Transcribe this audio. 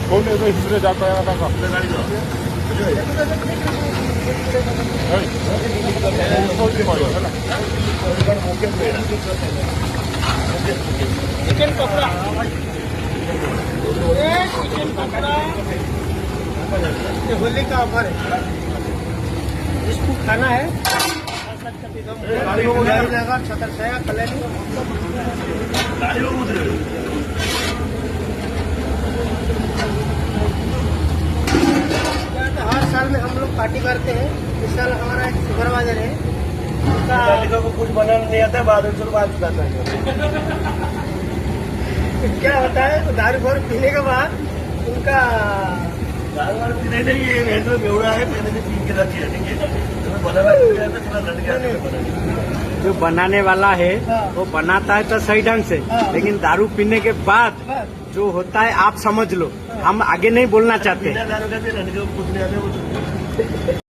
कौन ऐसा हिस्ट्री जाता है ना का चिकन पकड़ा, चिकन पकड़ा ये होली का ऑफर है, इसको खाना है छतर से कलेली हर साल में हम लोग पार्टी करते हैं। इस साल हमारा एक सुपरवाइजर है, को कुछ बनाना नहीं आता है, बाद में बात करता है। क्या होता है दारू भर पीने के बाद उनका दारू वारू पीने नहीं, ये रेट में बेवड़ा है, पहले से पी के रखी रहेंगे। जो बनाने वाला है वो बनाता है तो सही ढंग से, लेकिन दारू पीने के बाद जो होता है आप समझ लो, हम आगे नहीं बोलना चाहते। दारू का कुछ नहीं आता है वो